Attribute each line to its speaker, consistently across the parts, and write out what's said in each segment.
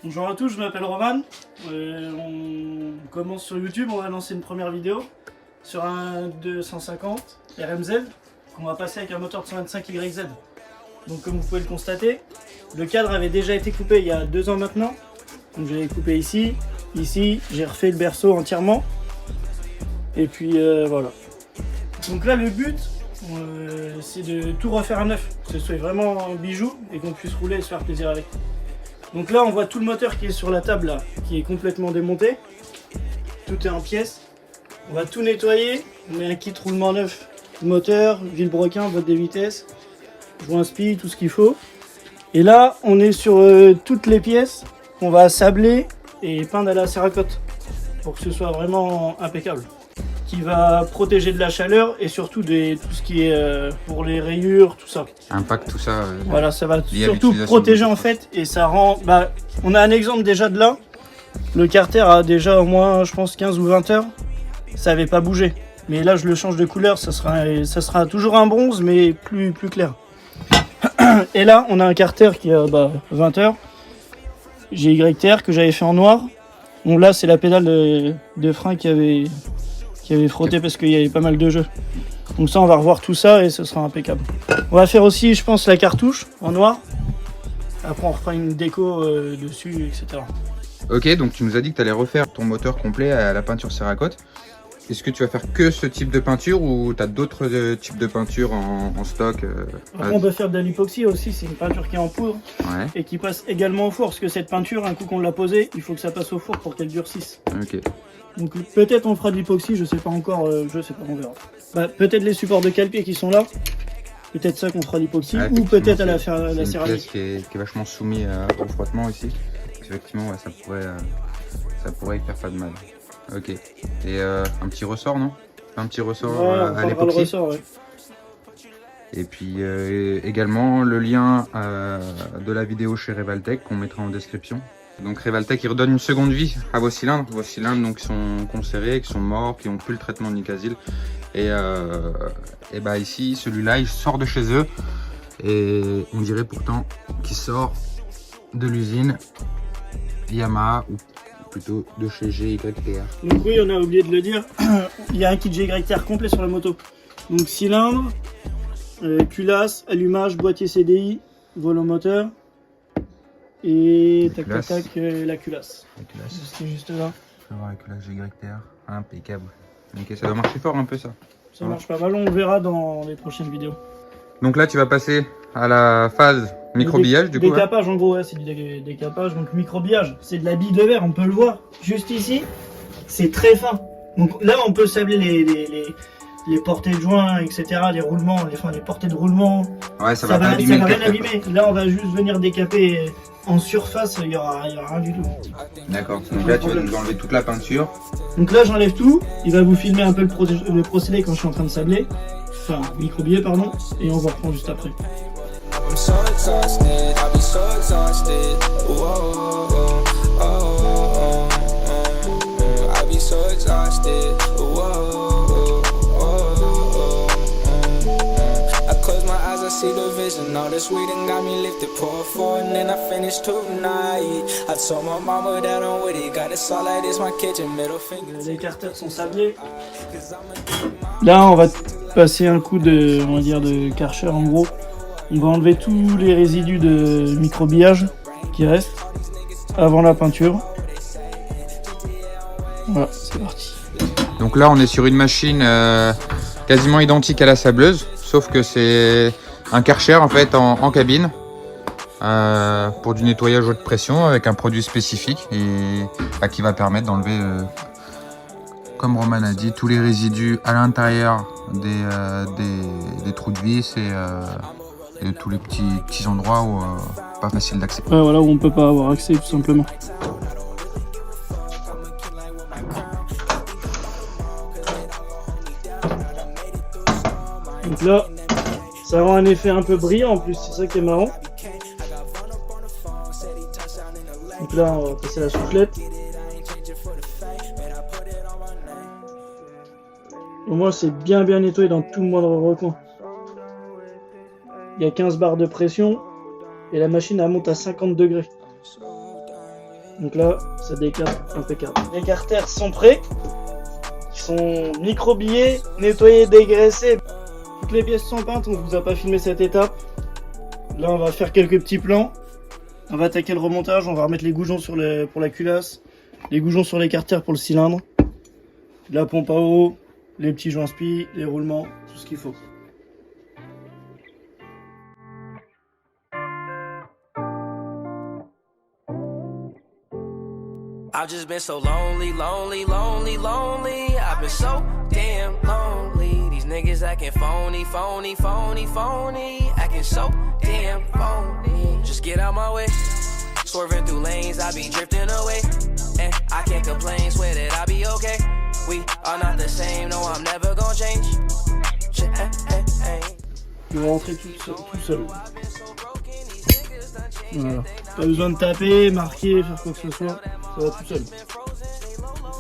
Speaker 1: Bonjour à tous, je m'appelle Roman. On commence sur YouTube, on va lancer une première vidéo sur un 250 RMZ qu'on va passer avec un moteur de 125 YZ. Donc comme vous pouvez le constater, le cadre avait déjà été coupé il y a 2 ans maintenant. Donc j'avais coupé ici, j'ai refait le berceau entièrement. Et puis voilà. Donc là le but, c'est de tout refaire à neuf, que ce soit vraiment un bijou et qu'on puisse rouler et se faire plaisir avec. Donc là on voit tout le moteur qui est sur la table là, qui est complètement démonté. Tout est en pièces. On va tout nettoyer, on met un kit roulement neuf, moteur, vilebrequin, boîte de vitesses, joint spi, tout ce qu'il faut. Et là on est sur toutes les pièces qu'on va sabler et peindre à la céracote pour que ce soit vraiment impeccable. Qui va protéger de la chaleur et surtout tout ce qui est pour les rayures, tout ça.
Speaker 2: Impact, tout ça.
Speaker 1: Voilà, ça va surtout protéger en fait et ça rend... Bah, on a un exemple déjà de là. Le carter a déjà au moins, je pense, 15 ou 20 heures. Ça n'avait pas bougé. Mais là, je le change de couleur, ça sera toujours un bronze, mais plus clair. Et là, on a un carter qui a 20 heures. GYTR que j'avais fait en noir. Bon, là, c'est la pédale de frein qui avait frotté parce qu'il y avait pas mal de jeux. Donc ça, on va revoir tout ça et ce sera impeccable. On va faire aussi, je pense, la cartouche en noir. Après, on refera une déco dessus, etc.
Speaker 2: Ok, donc tu nous as dit que tu allais refaire ton moteur complet à la peinture céracote. Est-ce que tu vas faire que ce type de peinture ou tu as d'autres types de peinture en stock
Speaker 1: Après, on peut faire de l'époxy aussi, c'est une peinture qui est en poudre et qui passe également au four. Parce que cette peinture, un coup qu'on l'a posée, il faut que ça passe au four pour qu'elle durcisse.
Speaker 2: Ok.
Speaker 1: Donc peut-être on fera de l'époxy, je sais pas encore, je sais pas, on verra. Peut-être les supports de cale-pied qui sont là, peut-être ça qu'on fera l'époxy, ou peut-être à la céramique.
Speaker 2: C'est une pièce qui est vachement soumise au frottement ici. Effectivement, ouais, ça pourrait y faire pas de mal. Ok. Et un petit ressort, non? Un petit ressort à l'époxy.
Speaker 1: Ouais.
Speaker 2: Et puis également le lien de la vidéo chez Revaltech qu'on mettra en description. Donc Revaltech il redonne une seconde vie à vos cylindres. Vos cylindres donc sont conservés, qui sont morts, qui n'ont plus le traitement de Nicasil. Et bah ici celui-là il sort de chez eux et on dirait pourtant qu'il sort de l'usine Yamaha ou plutôt de chez GYTR.
Speaker 1: Donc oui, on a oublié de le dire, il y a un kit GYTR complet sur la moto. Donc cylindre, culasse, allumage, boîtier CDI, volant moteur. Et tac tac tac, la culasse. C'est juste là.
Speaker 2: Je vais voir la culasse GYTR, impeccable. Ok, ça doit marcher fort un peu ça.
Speaker 1: Ça marche pas mal, on verra dans les prochaines vidéos.
Speaker 2: Donc là tu vas passer à la phase microbillage du coup.
Speaker 1: Décapage en gros, ouais, c'est du décapage. Donc microbillage, c'est de la bille de verre, on peut le voir. Juste ici, c'est très fin. Donc là on peut sabler les portées de joints, etc. Les roulements, les portées de roulement.
Speaker 2: Ouais, ça va pas abîmer.
Speaker 1: Ça va rien abîmer. Là on va juste venir décaper. En surface, il y aura rien du tout.
Speaker 2: D'accord, donc là tu vas nous enlever toute la peinture.
Speaker 1: Donc là j'enlève tout, il va vous filmer un peu le procédé quand je suis en train de sabler. Enfin, microbiller pardon, et on va reprendre juste après.
Speaker 3: See the vision, all the sweet and got me lifted, pour four and then I finished tonight. I told my mama that I'm with it, got it all like this, my kitchen, middle finger.
Speaker 1: Les carters sont sablés. Là, on va passer un coup de, on va dire, de Karcher en gros. On va enlever tous les résidus de microbillage qui restent avant la peinture. Voilà, c'est parti.
Speaker 2: Donc là, on est sur une machine quasiment identique à la sableuse, sauf que c'est un Karcher en fait en cabine pour du nettoyage haute pression avec un produit spécifique et qui va permettre d'enlever, comme Roman a dit, tous les résidus à l'intérieur des trous de vis et tous les petits endroits où pas facile d'accès.
Speaker 1: Ouais, voilà, où on peut pas avoir accès tout simplement. Donc là, ça rend un effet un peu brillant en plus, c'est ça qui est marrant. Donc là, on va passer la soufflette. Au moins, c'est bien nettoyé dans tout le moindre recoin. Il y a 15 barres de pression et la machine elle monte à 50 degrés. Donc là, ça décarte impeccable. Les carters sont prêts. Ils sont microbillés, nettoyés, dégraissés. Toutes les pièces sont peintes, on vous a pas filmé cette étape. Là, on va faire quelques petits plans. On va attaquer le remontage, on va remettre les goujons pour la culasse, les goujons sur les carters pour le cylindre, la pompe à eau, les petits joints spi, les roulements, tout ce qu'il faut.
Speaker 3: I've just been so lonely, lonely, lonely, lonely. I've been so damn lonely. These niggas acting phony, phony, phony, phony. Acting so damn phony. Just get out my way. Swerving through lanes, I be drifting away. And I can't complain, swear that I be okay. We are not the same, no, I'm never gonna change.
Speaker 1: Je vais rentrer tout seul. Voilà. Pas besoin de taper, marquer, faire quoi que ce soit. Ça va tout seul.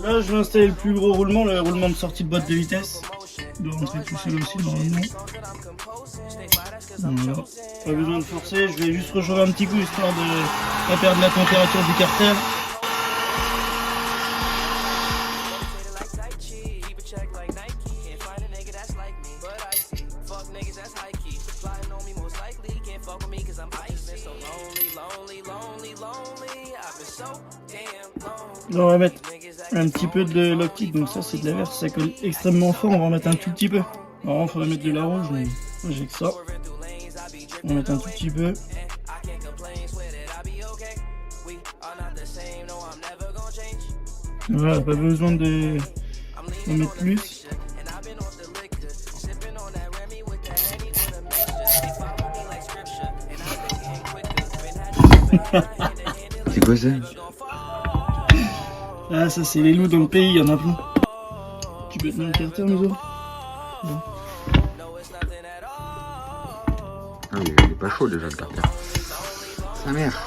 Speaker 1: Là, je vais installer le plus gros roulement, le roulement de sortie de boîte de vitesse. Il doit rentrer tout seul aussi normalement. Voilà. Pas besoin de forcer, je vais juste rechauffer un petit coup histoire de pas perdre la température du carter. Là, on va mettre un petit peu de loctite, donc ça c'est de la verte, ça colle extrêmement fort, on va en mettre un tout petit peu. Alors il faudrait mettre de la rouge, mais moi j'ai que ça. On va mettre un tout petit peu. Voilà, pas besoin de mettre plus.
Speaker 2: C'est quoi ça?
Speaker 1: Ah, ça c'est les loups dans le pays, il y en a plein. Tu peux tenir le carter, nous autres?
Speaker 2: Ah oui, il est pas chaud déjà le carter. Sa mère.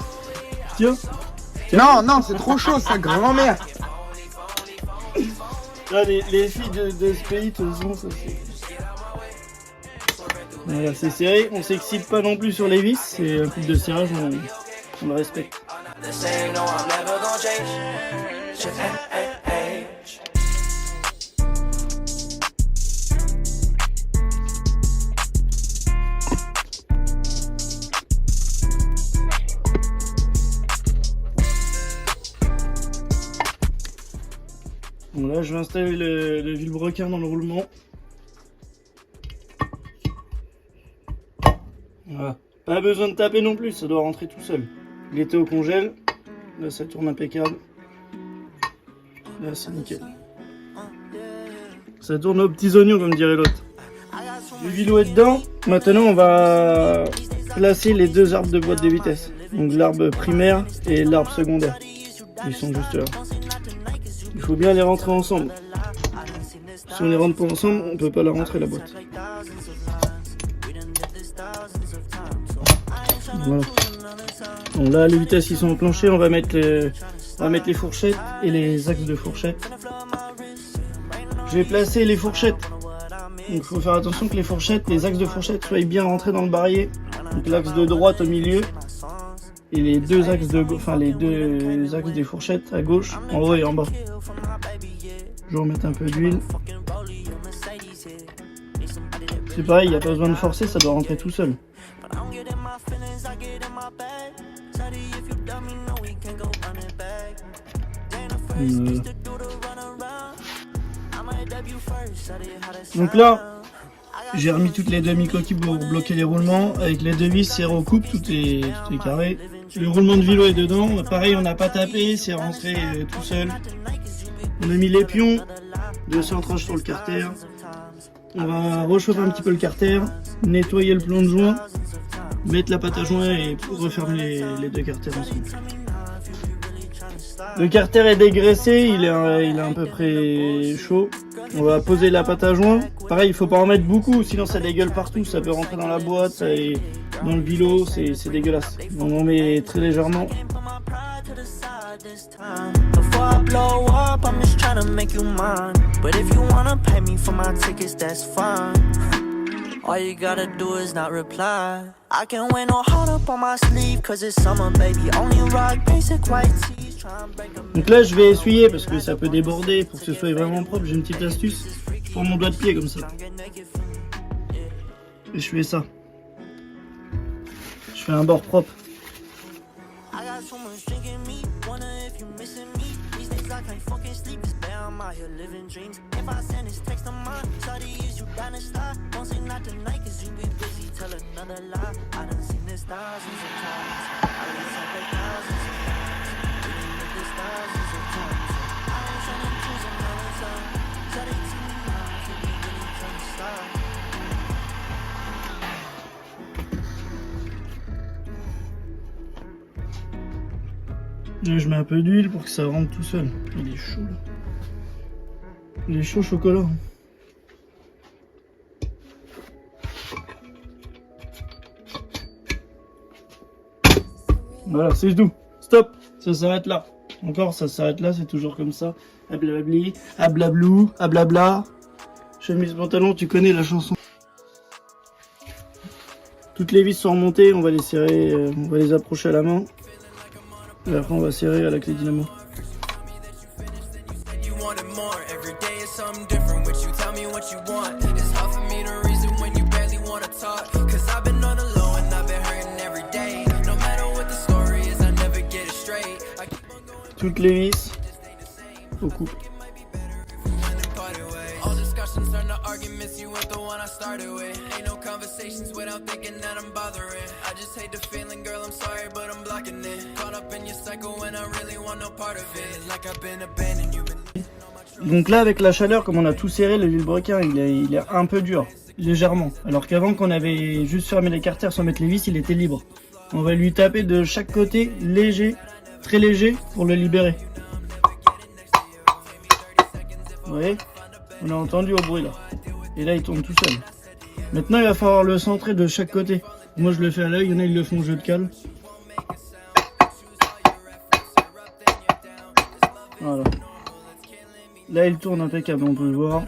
Speaker 1: Tiens.
Speaker 2: Non, non, c'est trop chaud, sa grand-mère.
Speaker 1: Là, les filles de ce pays, de toute façon, ça c'est... Voilà, c'est serré, on s'excite pas non plus sur les vis, c'est un coup de serrage, on le respecte. Bon là je vais installer le vilebrequin dans le roulement. Voilà. Pas besoin de taper non plus, ça doit rentrer tout seul. Il était au congèle, là ça tourne impeccable. Là c'est nickel. Ça tourne aux petits oignons comme dirait l'autre. Le vilo est dedans, maintenant on va placer les deux arbres de boîte de vitesse. Donc l'arbre primaire et l'arbre secondaire. Ils sont juste là. Il faut bien les rentrer ensemble. Si on les rentre pas ensemble, on peut pas la rentrer la boîte. Voilà. Bon là les vitesses ils sont enclenchées, on va mettre les fourchettes et les axes de fourchette. Je vais placer les fourchettes. Donc il faut faire attention que les axes de fourchette soient bien rentrés dans le barillet. Donc l'axe de droite au milieu et les deux axes des fourchettes à gauche, en haut et en bas. Je vais remettre un peu d'huile. C'est pareil, il n'y a pas besoin de forcer, ça doit rentrer tout seul. Donc là, j'ai remis toutes les demi-coquilles pour bloquer les roulements. Avec les deux vis, c'est recoupe, tout est carré. Le roulement de vélo est dedans. Pareil, on n'a pas tapé, c'est rentré tout seul. On a mis les pions de centrage sur le carter. On va rechauffer un petit peu le carter, nettoyer le plomb de joint, mettre la pâte à joint et refermer les deux carters ensemble. Le carter est dégraissé, il est à peu près chaud. On va poser la pâte à joint. Pareil, il faut pas en mettre beaucoup, sinon ça dégueule partout. Ça peut rentrer dans la boîte, et dans le bilot, c'est dégueulasse. Donc on met très légèrement.
Speaker 4: Before I blow up, I'm just trying to make you mine. But if you wanna pay me for my tickets, that's fine. All you gotta do is not reply. I can wear no heart up on my sleeve, cause it's summer, baby. Only rock basic white tees.
Speaker 1: Donc là, je vais essuyer parce que ça peut déborder. Pour que ce soit vraiment propre, j'ai une petite astuce. Je prends mon doigt de pied comme ça. Et je fais ça. Je fais un bord propre. Et je mets un peu d'huile pour que ça rentre tout seul. Il est chaud là. Il est chaud chocolat. Voilà, c'est tout. Stop. Ça s'arrête là. Encore, ça s'arrête là, c'est toujours comme ça. Ablabli, ablablou, ablabla. Chemise, pantalon, tu connais la chanson. Toutes les vis sont remontées, on va les serrer, on va les approcher à la main. Et après on va serrer à la clé dynamo. Toutes les vis au couple. Donc là avec la chaleur, comme on a tout serré, le vilebrequin il est un peu dur, légèrement. Alors qu'avant qu'on avait juste fermé les carters sans mettre les vis, il était libre. On va lui taper de chaque côté, léger, très léger, pour le libérer. Vous voyez? On a entendu au bruit là. Et là il tourne tout seul. Maintenant il va falloir le centrer de chaque côté. Moi je le fais à l'œil, il y en a ils le font au jeu de cale. Voilà. Là il tourne impeccable, on peut le voir.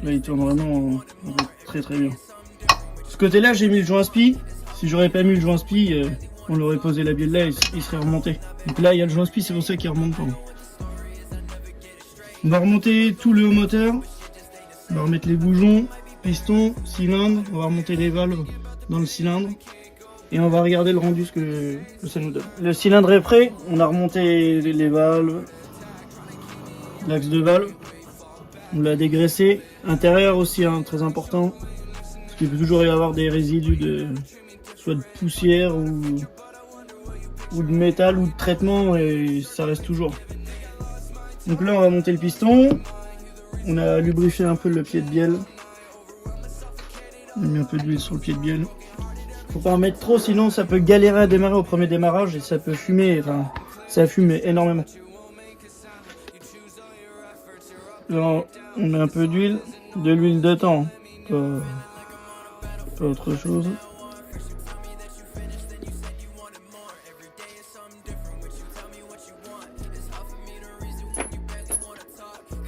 Speaker 1: Là il tourne vraiment très très bien. Ce côté là j'ai mis le joint spi. Si j'aurais pas mis le joint spi, on l'aurait posé la bielle là, il serait remonté. Donc là il y a le joint spi, c'est pour ça qu'il remonte pas. On va remonter tout le haut moteur. On va remettre les boujons, pistons, cylindres. On va remonter les valves dans le cylindre. Et on va regarder le rendu que ça nous donne. Le cylindre est prêt. On a remonté les valves. L'axe de valve. On l'a dégraissé. Intérieur aussi, hein, très important. Parce qu'il peut toujours y avoir des résidus soit de poussière ou de métal ou de traitement. Et ça reste toujours. Donc là on va monter le piston, on a lubrifié un peu le pied de bielle, on a mis un peu d'huile sur le pied de bielle. Faut pas en mettre trop sinon ça peut galérer à démarrer au premier démarrage et ça peut fumer, enfin ça fume énormément. Là on met un peu d'huile, de l'huile de thon, pas autre chose.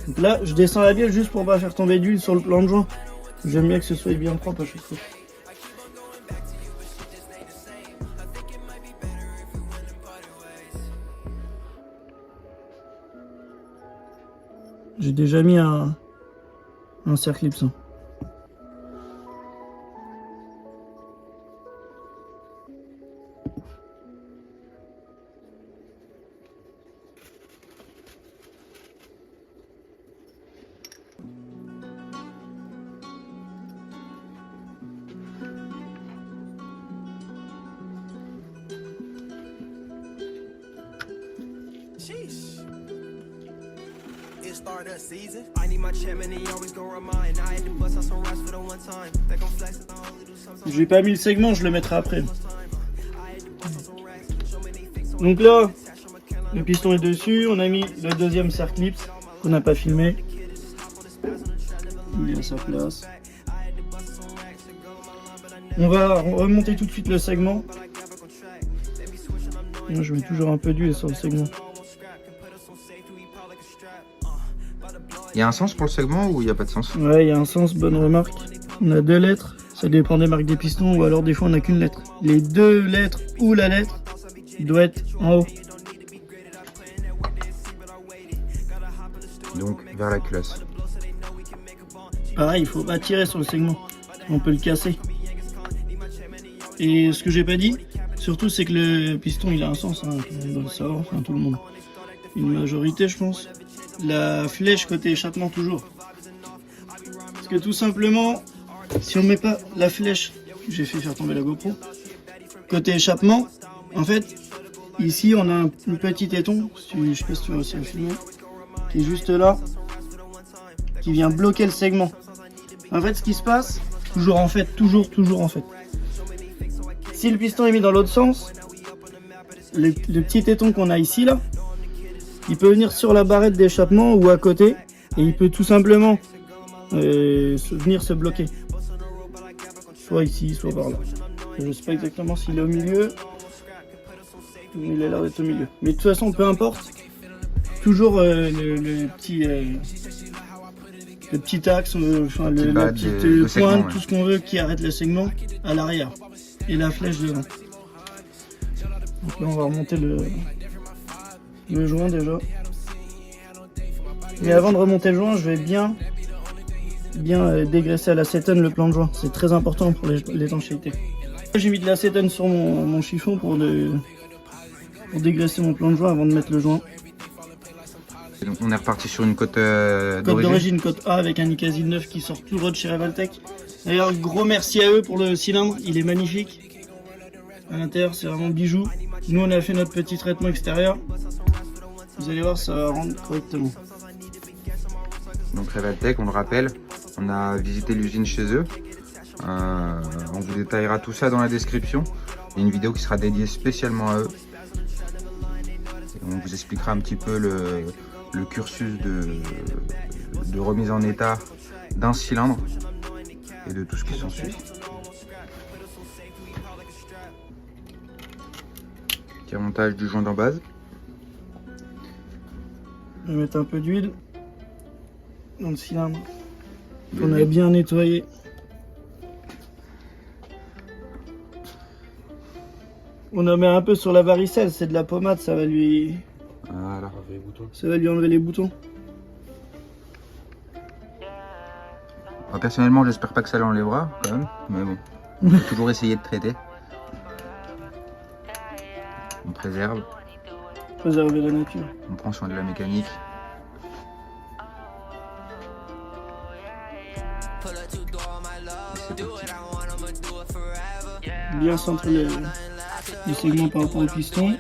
Speaker 1: Donc là, je descends la bielle juste pour pas faire tomber d'huile sur le plan de joint. J'aime bien que ce soit bien propre à chaque fois. J'ai déjà mis un cercle Ipson. J'ai pas mis le segment, je le mettrai après. Donc là, le piston est dessus, on a mis le deuxième circlip qu'on n'a pas filmé. Il est à sa place. On va remonter tout de suite le segment. Moi, je mets toujours un peu d'huile sur le segment.
Speaker 2: Il y a un sens pour le segment ou il n'y a pas de sens?
Speaker 1: Ouais, il y a un sens, bonne remarque. On a 2 lettres, ça dépend des marques des pistons, ou alors des fois on n'a qu'une lettre. Les 2 lettres ou la lettre doit être en haut.
Speaker 2: Donc vers la culasse.
Speaker 1: Pareil, il faut pas tirer sur le segment, on peut le casser. Et ce que j'ai pas dit, surtout c'est que le piston il a un sens, hein, on doit le savoir, enfin tout le monde. Une majorité je pense. La flèche côté échappement toujours. Parce que tout simplement, si on met pas la flèche, j'ai fait faire tomber la GoPro, côté échappement, en fait, ici on a un petit téton, je sais pas si tu vas aussi le filmer, qui est juste là, qui vient bloquer le segment. En fait, ce qui se passe, toujours en fait, toujours en fait. Si le piston est mis dans l'autre sens, le petit téton qu'on a ici là, il peut venir sur la barrette d'échappement ou à côté et il peut tout simplement venir se bloquer. Soit ici, soit par là. Je ne sais pas exactement s'il est au milieu, mais il a l'air d'être au milieu. Mais de toute façon, peu importe, toujours le petit axe, enfin la petite pointe, tout ce qu'on veut qui arrête le segment à l'arrière et la flèche devant. Donc là, on va remonter le joint déjà. Mais avant de remonter le joint, je vais bien dégraisser à l'acétone le plan de joint. C'est très important pour l'étanchéité. J'ai mis de l'acétone sur mon chiffon pour dégraisser mon plan de joint avant de mettre le joint.
Speaker 2: Et donc on est reparti sur une côte
Speaker 1: d'origine, côte A avec un Nikkasi 9 qui sort tout droit de chez Revaltech. D'ailleurs, gros merci à eux pour le cylindre, il est magnifique. À l'intérieur, c'est vraiment bijou. Nous, on a fait notre petit traitement extérieur. Vous allez voir, ça va rendre correctement.
Speaker 2: Donc Revaltech, on le rappelle, on a visité l'usine chez eux. On vous détaillera tout ça dans la description. Il y a une vidéo qui sera dédiée spécialement à eux. Et on vous expliquera un petit peu le cursus de remise en état d'un cylindre et de tout ce qui s'ensuit. Petit remontage du joint d'en base.
Speaker 1: Je vais mettre un peu d'huile dans le cylindre qu'on a bien nettoyé. On en met un peu sur la varicelle, c'est de la pommade, ça va lui enlever les boutons.
Speaker 2: Moi, personnellement, j'espère pas que ça l'enlèvera quand même, mais bon, on peut toujours essayer de traiter. On préserve.
Speaker 1: Préserver la nature.
Speaker 2: On prend soin de la mécanique.
Speaker 1: Bien centrer le segment par rapport au piston.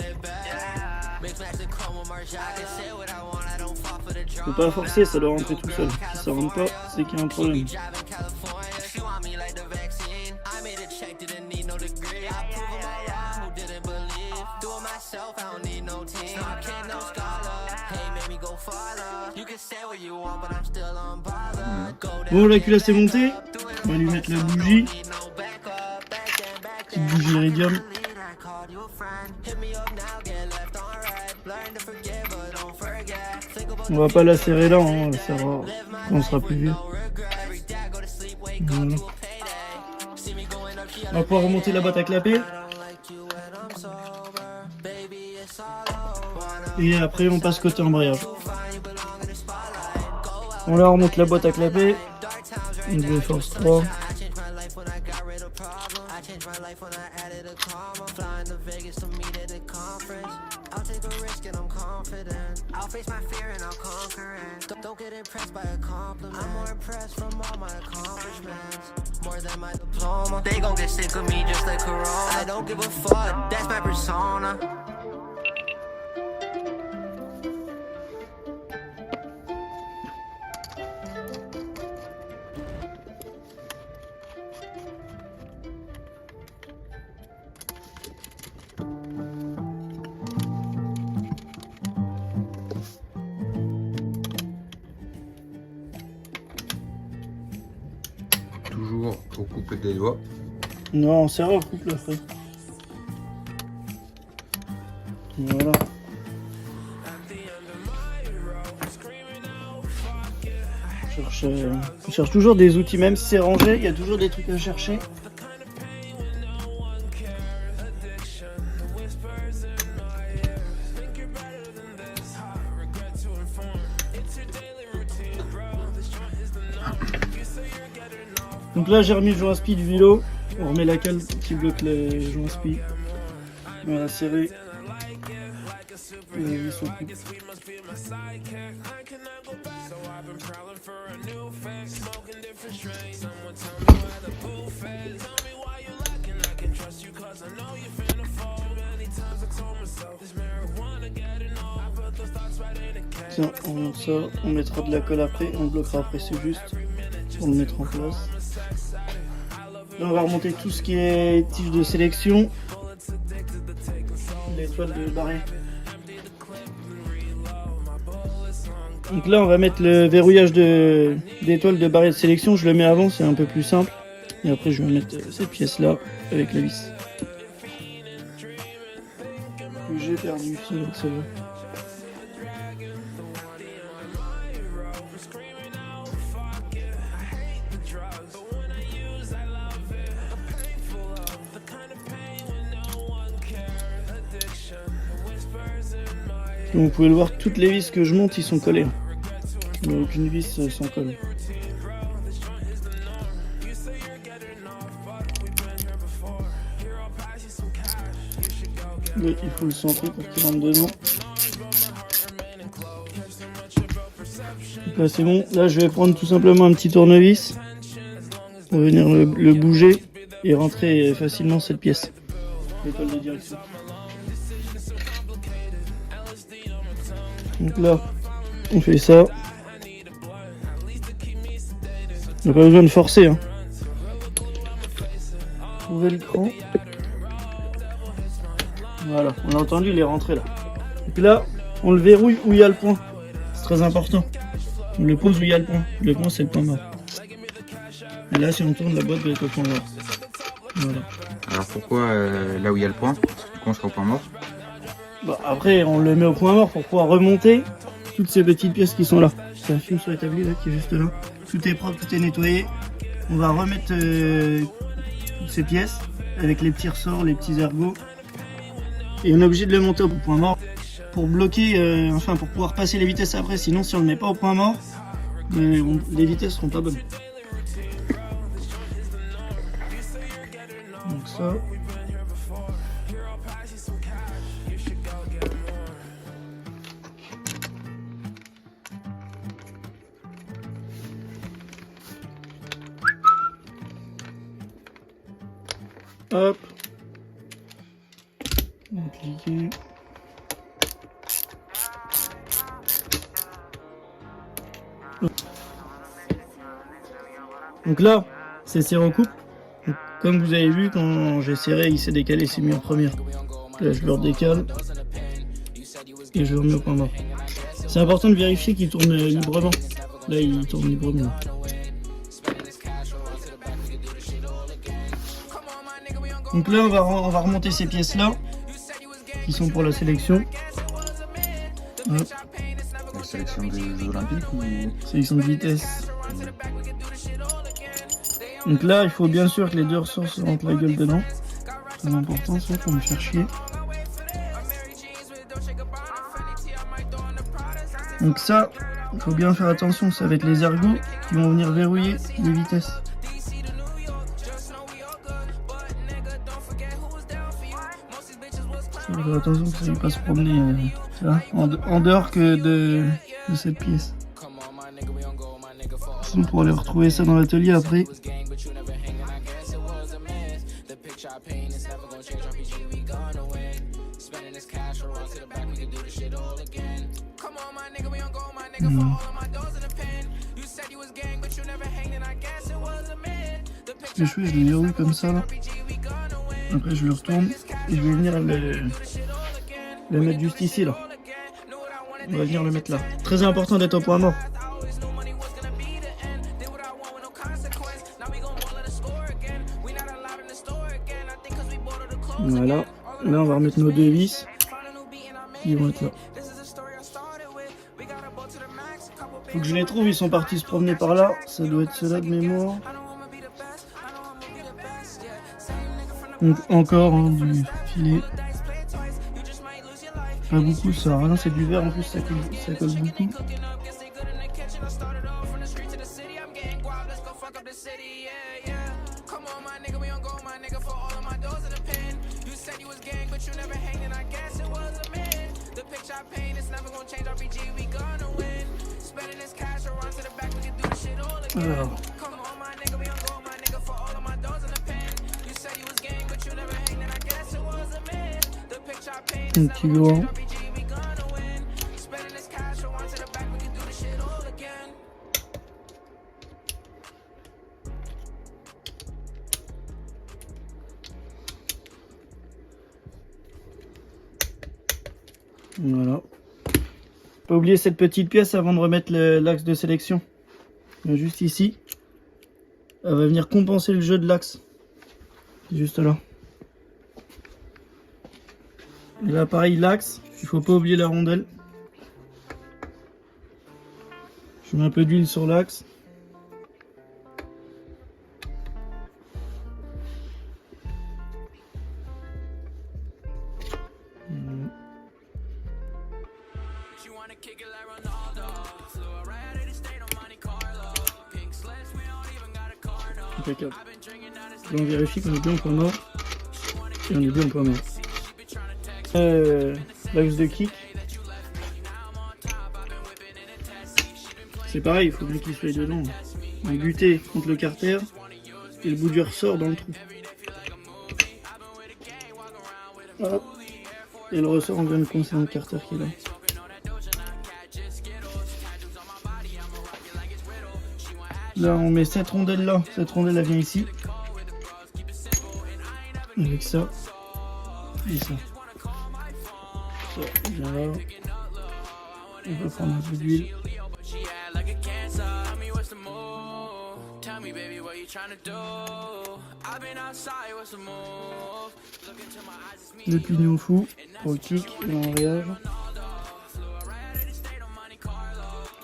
Speaker 1: Faut pas forcer, ça doit rentrer tout seul. Si ça rentre pas, c'est qu'il y a un problème. Bon, la culasse est montée. On va lui mettre la bougie. Petite bougie iridium. On va pas la serrer là, hein, on la serrera quand on sera plus vieux. Voilà. On va pouvoir remonter la boîte à clapper. Et après on passe côté embrayage. On la remonte la boîte à clapper. Une de force 3. I'll face my fear and I'll conquer it. Don't get impressed by a compliment. I'm more impressed from all my accomplishments. More than my diploma. They gon' get sick of me just like Corona. I don't give a fuck, that's my persona.
Speaker 2: toujours au couple des doigts.
Speaker 1: Non, on serre au couple après. Voilà. On cherche toujours des outils, même si c'est rangé, il y a toujours des trucs à chercher. Donc là j'ai remis le joint spi du vélo, on remet la cale qui bloque les joints spi. On va serrer. Les vis au cou. Tiens, on monte ça, on mettra de la colle après, on bloquera après, c'est juste pour le mettre en place. Là on va remonter tout ce qui est tige de sélection, les toiles de barré. Donc là on va mettre le verrouillage des toiles de barré de sélection, je le mets avant, c'est un peu plus simple. Et après je vais mettre cette pièce là avec la vis. Que j'ai perdu, c'est celle-là. Donc vous pouvez le voir, toutes les vis que je monte, ils sont collés. Il n'y a aucune vis sans colle. Là, il faut le centrer pour qu'il rentre dedans. Donc là c'est bon. Là je vais prendre tout simplement un petit tournevis pour venir le bouger et rentrer facilement cette pièce. L'étoile de direction. Donc là, on fait ça. On n'a pas besoin de forcer. Hein. Trouvez le cran. Voilà, on a entendu, il est rentré là. Et puis là, on le verrouille où il y a le point. C'est très important. On le pose où il y a le point. Le point, c'est le point mort. Et là, si on tourne, la boîte doit être au point mort. Voilà.
Speaker 2: Alors pourquoi là où il y a le point? Parce que du coup on sera au point mort.
Speaker 1: Bah, après, on le met au point mort pour pouvoir remonter toutes ces petites pièces qui sont là. C'est un film sur établi là qui est juste là. Tout est propre, tout est nettoyé. On va remettre toutes ces pièces avec les petits ressorts, les petits ergots. Et on est obligé de le monter au point mort pour bloquer, enfin pour pouvoir passer les vitesses après. Sinon, si on ne le met pas au point mort, les vitesses seront pas bonnes. Donc ça. Hop. On va cliquer. Donc là, c'est serré en coupe. Donc, comme vous avez vu, quand j'ai serré, il s'est décalé, il s'est mis en première. Là, je le redécale et je le remets au point mort. C'est important de vérifier qu'il tourne librement. Là, il tourne librement. Donc là, on va remonter ces pièces-là, qui sont pour la sélection. Hop.
Speaker 2: La sélection des Jeux Olympiques ou...
Speaker 1: Sélection de vitesse. Donc là, il faut bien sûr que les deux ressorts se rentrent la gueule dedans. Très important, ça, pour me faire chier. Donc ça, il faut bien faire attention, ça va être les ergots qui vont venir verrouiller les vitesses. Il faut faire attention que ça ne va pas se promener en dehors que de cette pièce. Sinon, pour aller retrouver ça dans l'atelier après. Les cheveux, je les verrouille comme ça là. Après, je le retourne et je vais venir le mettre juste ici là. On va venir le mettre là. Très important d'être au point mort. Voilà. Là, on va remettre nos deux vis. Ils vont être là. Faut que je les trouve, ils sont partis se promener par là. Ça doit être ceux-là de mémoire. Donc encore hein, du filet. Pas beaucoup ça. Ah non, c'est du verre en plus, ça colle beaucoup. Alors. Un petit loin. Voilà. Pas oublier cette petite pièce avant de remettre l'axe de sélection. Juste ici. Elle va venir compenser le jeu de l'axe. Juste là. Là pareil l'axe, il faut pas oublier la rondelle. Je mets un peu d'huile sur l'axe. Impeccable. Là on vérifie qu'on est bien au point mort. Et on est bien au point mort. L'axe de kick. C'est pareil, il faut bien qu'il soit dedans. On va buter contre le carter et le bout du ressort dans le trou. Hop. Et le ressort on vient de coincer dans le carter qui est là. Là on met cette rondelle là, cette rondelle elle vient ici. Avec ça. Et ça. Ça vient là. On va prendre un peu d'huile. Le pignon fou pour le kick et l'enrayage.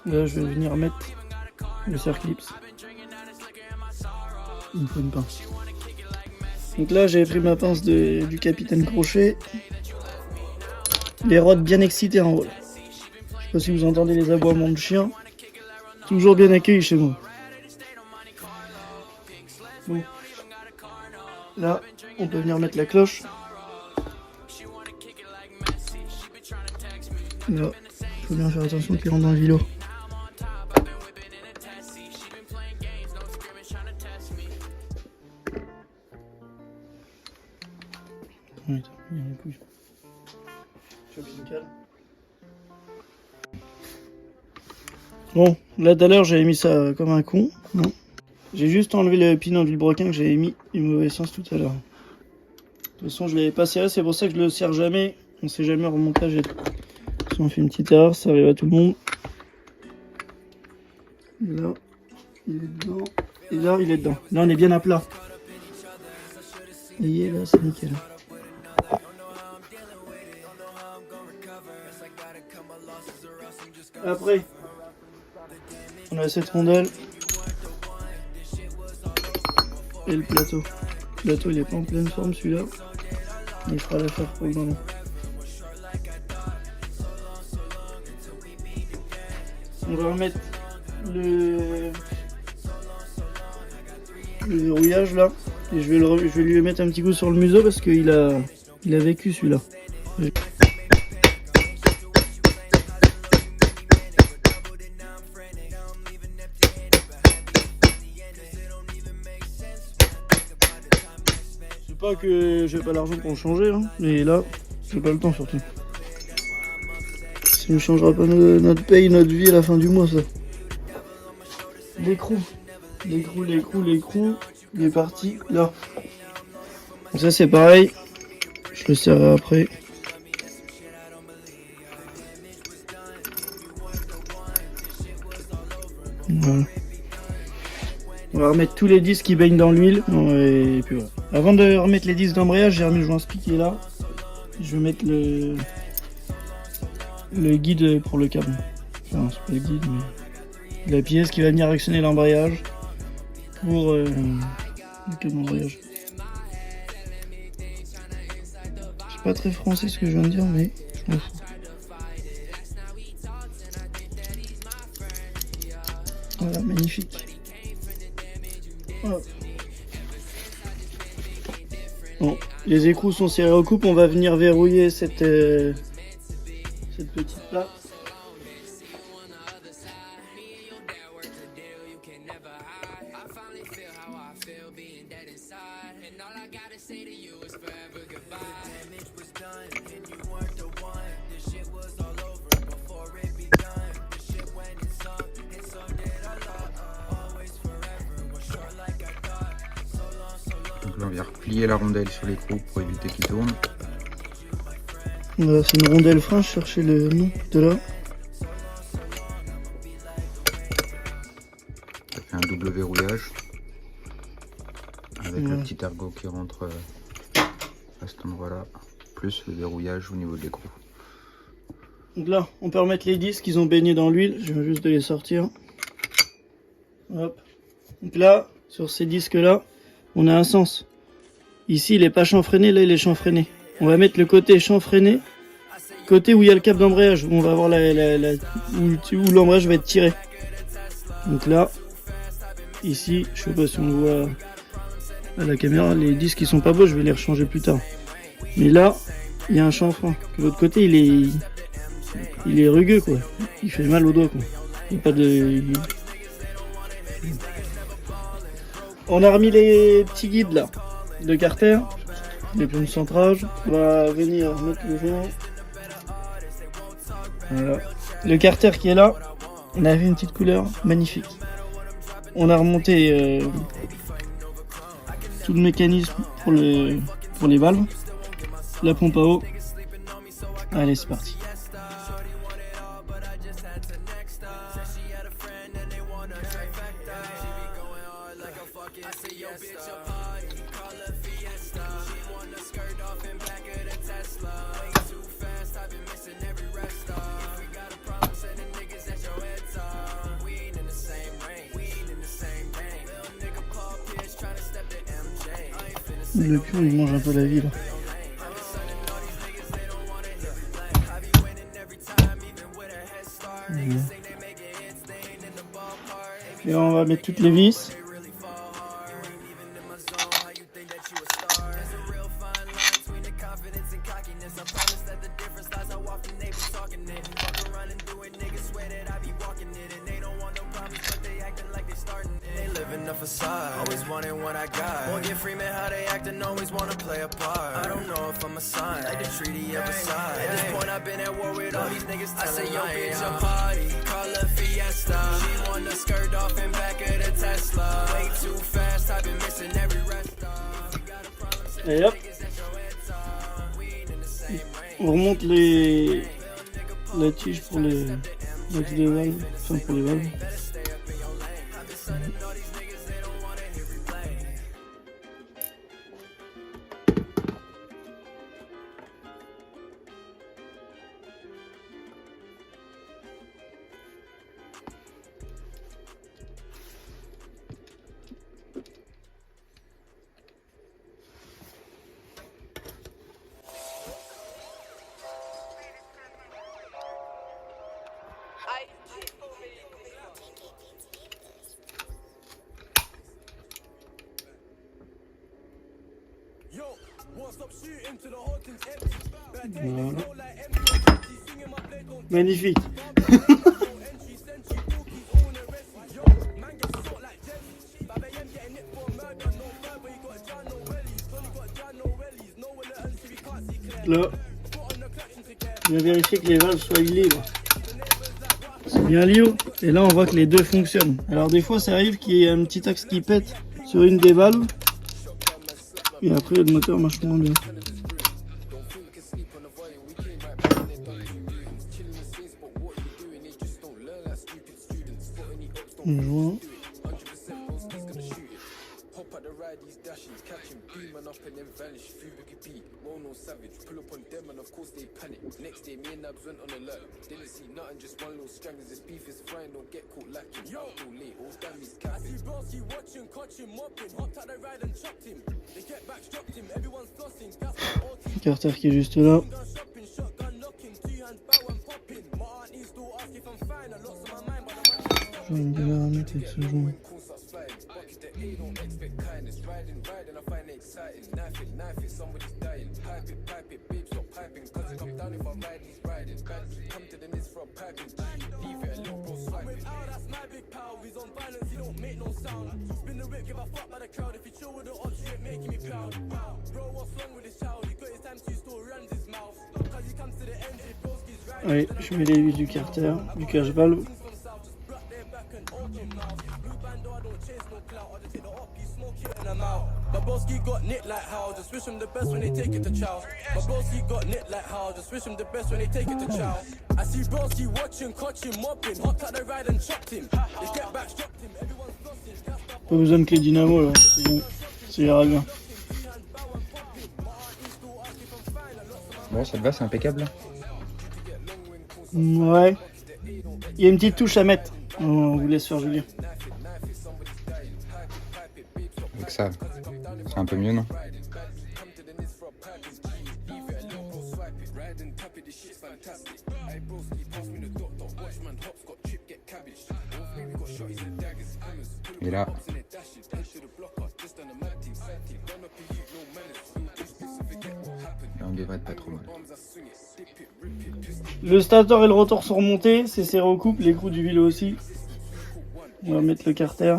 Speaker 1: Là je vais venir mettre le circlips. Il me faut une pince. Donc là j'ai pris ma pince du capitaine Crochet. Les rods bien excités en haut. Je sais pas si vous entendez les aboiements de chiens. Toujours bien accueillis chez moi. Bon. Là on peut venir mettre la cloche. Là il faut bien faire attention qu'il rentre dans le vilo. Bon, là tout à l'heure j'avais mis ça comme un con. Non. J'ai juste enlevé le pignon du broquin que j'avais mis du mauvais sens tout à l'heure. De toute façon je l'avais pas serré, c'est pour ça que je le serre jamais. On sait jamais au remontage. Si on fait une petite erreur, ça arrive à tout le monde. Là, il est dedans. Et là, il est dedans. Là, on est bien à plat. Et là, c'est nickel. Après, on a cette rondelle et le plateau. Le plateau, il est pas en pleine forme celui-là, mais il fera l'affaire pour le moment. On va remettre le verrouillage là, et je vais lui mettre un petit coup sur le museau parce qu'il a vécu celui-là. C'est pas que j'ai pas l'argent pour le changer, hein, mais là, j'ai pas le temps surtout. Ça ne changera pas notre paye, notre vie à la fin du mois, ça. L'écrou. L'écrou. Il est parti, là. Donc ça, c'est pareil. Je le serrerai après. Voilà. On va remettre tous les disques qui baignent dans l'huile. Et puis voilà. Avant de remettre les disques d'embrayage, j'ai remis le joint spi qui est là. Je vais mettre le guide pour le câble. Enfin, c'est pas le guide, mais la pièce qui va venir actionner l'embrayage pour le câble d'embrayage. C'est pas très français ce que je viens de dire, mais je m'en fous. Voilà, magnifique. Hop. Bon, les écrous sont serrés au couple, on va venir verrouiller cette petite plaque.
Speaker 2: Donc là on vient replier la rondelle sur l'écrou pour éviter qu'il tourne.
Speaker 1: Voilà, c'est une rondelle frein, je cherchais le nom de là.
Speaker 2: Ça fait un double verrouillage avec le petit ergot qui rentre à cet endroit là, plus le verrouillage au niveau de l'écrou.
Speaker 1: Donc là, on peut remettre les disques, ils ont baigné dans l'huile, je viens juste de les sortir. Hop. Donc là, sur ces disques là, on a un sens. Ici il est pas chanfreiné, là il est chanfreiné. On va mettre le côté chanfreiné, côté où il y a le câble d'embrayage, où on va avoir où l'embrayage va être tiré. Donc là, ici, je sais pas si on voit à la caméra, les disques qui sont pas beaux, je vais les rechanger plus tard. Mais là, il y a un chanfrein. De l'autre côté, il est rugueux quoi. Il fait mal au doigt quoi. Il y a pas de. On a remis les petits guides là, de Carter, les plombs de centrage. On va venir mettre le joint. Voilà. Le Carter qui est là, on a fait une petite couleur magnifique. On a remonté tout le mécanisme pour les valves, la pompe à eau. Allez, c'est parti. Le pion il mange un peu la vie là. Et on va mettre toutes les vis.
Speaker 3: Always wanting what I got. Morgan Freeman, how they acting, always wanna play a part. I don't know if I'm a sign, like the treaty of Versailles. At this point, I've been at war with all these niggas. I say, yo, bitch, a party, call a fiesta. She wanna skirt off in back of the Tesla. Way too fast, I've been missing every rest stop.
Speaker 1: Et hop. On remonte la tige pour les l'axe de valve, enfin pour les valves. Voilà. Magnifique. Là, je vais vérifier que les valves soient libres. C'est bien lié. Et là, on voit que les deux fonctionnent. Alors des fois, ça arrive qu'il y ait un petit axe qui pète sur une des valves. Et après, le moteur marche moins bien. On joint.
Speaker 5: up and then vanish. Free Ricky B, Mono Savage. Pull up on them and of course they panic. Next day, me and Nabs went on alert. Didn't see nothing, just one little strangers. This beef is fine, don't get caught lacking. Yo, too late, all damn he's capping. I see Broski watching, catching, mopping. Hopped out the ride and chopped him. They get back, dropped him. Everyone's flossing. Gas on OT.
Speaker 1: Carter qui est juste là.
Speaker 5: Shopping, shotgun knocking. 2 hands bow and popping. My auntie still ask if I'm fine. I lost my mind, but I'm
Speaker 1: Une de la remettre et de se joindre.
Speaker 5: don't expect kindness. Riding, I find it exciting. Knife it, somebody's dying. Pipe it, babe, stop piping. Cause it come down if I ride, he's riding. Come to the nis for a piping. Leave it, a little bro swiping. Oh, that's my big pal. He's on violence, he don't make no sound. Spin the whip, give a fuck by the crowd. If you chill with the odds, you ain't making me proud. Bro, what's wrong with this child? He got his time to still runs his mouth. Cause he comes to the end, if Broski's riding.
Speaker 1: Allez, je mets les vis du Carter, du cash valve.
Speaker 5: My broski got nicked like how, just wish him the best when they take it to chow. My broski got nicked like how, just wish him the best when they take it to chow. I see broski watching, catching, mopping, hopped out the ride and chopped him. They get back, dropped him, everyone's flossing.
Speaker 1: Pas besoin de clé dynamo là, c'est bon, ça ira bien.
Speaker 2: Bon, cette base c'est impeccable.
Speaker 1: Ouais. Il y a une petite touche à mettre. On vous laisse faire Julien.
Speaker 2: Avec ça, c'est un peu mieux, non? Et là, on devrait être pas trop mal.
Speaker 1: Le stator et le rotor sont remontés, c'est serré au couple, l'écrou du vélo aussi. On va mettre le Carter.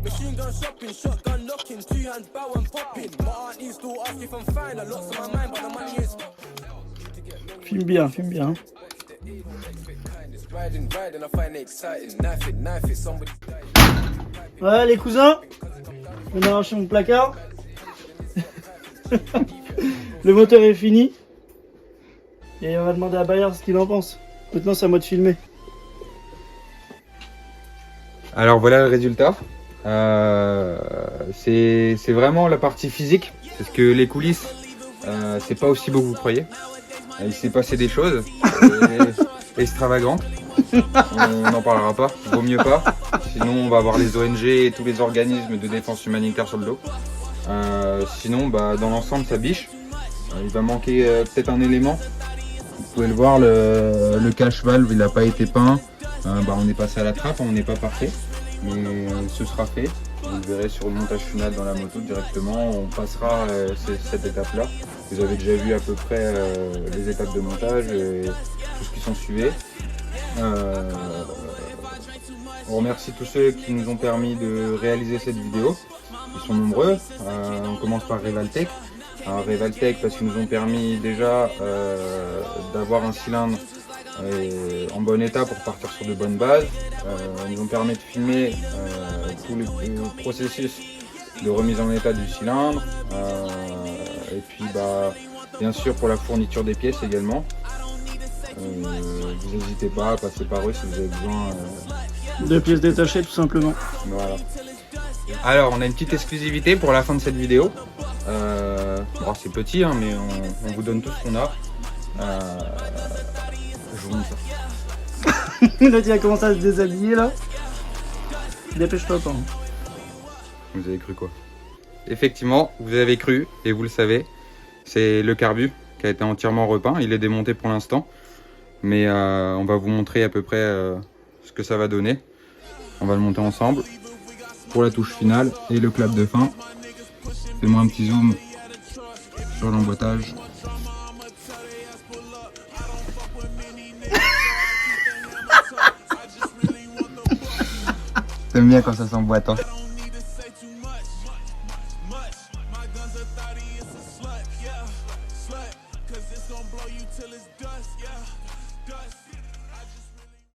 Speaker 5: Machine gun shopping, shotgun knocking, 2 hands bow and popping. My auntie still ask if I'm fine. I lost my mind, but the money is.
Speaker 1: Filme bien, filme bien.
Speaker 5: Riding, I find it exciting. Knife it, somebody.
Speaker 1: Ouais les cousins, on a arraché mon placard. Le moteur est fini. Et on va demander à Bayard ce qu'il en pense. Maintenant c'est à moi de filmer.
Speaker 2: Alors voilà le résultat. C'est vraiment la partie physique, parce que les coulisses, c'est pas aussi beau que vous croyez. Il s'est passé des choses extravagantes. On n'en parlera pas, vaut mieux pas. Sinon on va avoir les ONG et tous les organismes de défense humanitaire sur le dos. Sinon dans l'ensemble ça biche. Il va manquer peut-être un élément. Vous pouvez le voir, le cache valve il n'a pas été peint. On est passé à la trappe, on n'est pas parfait. Mais ce sera fait. Vous le verrez sur le montage final dans la moto directement. On passera cette étape là. Vous avez déjà vu à peu près les étapes de montage et tout ce qui s'en suivait. On remercie tous ceux qui nous ont permis de réaliser cette vidéo. Ils sont nombreux. On commence par Revaltech. Revaltech parce qu'ils nous ont permis déjà d'avoir un cylindre en bon état pour partir sur de bonnes bases. Ils nous ont permis de filmer tout le processus de remise en état du cylindre. Et puis bien sûr pour la fourniture des pièces également. Vous n'hésitez pas à passer par eux si vous avez besoin
Speaker 1: de pièces détachées tout simplement.
Speaker 2: Voilà. Alors on a une petite exclusivité pour la fin de cette vidéo. C'est petit mais on vous donne tout ce qu'on a. Je vous montre ça.
Speaker 1: Là tu as commencé à se déshabiller là. Dépêche-toi pas.
Speaker 2: Vous avez cru quoi? Effectivement, vous avez cru et vous le savez. C'est le carbu qui a été entièrement repeint. Il est démonté pour l'instant. Mais on va vous montrer à peu près ce que ça va donner. On va le monter ensemble. Pour la touche finale et le clap de fin. Fais-moi un petit zoom sur l'emboîtage. T'aimes bien quand ça s'emboîte, hein? Cause it's gonna blow you till it's dust, yeah, dust.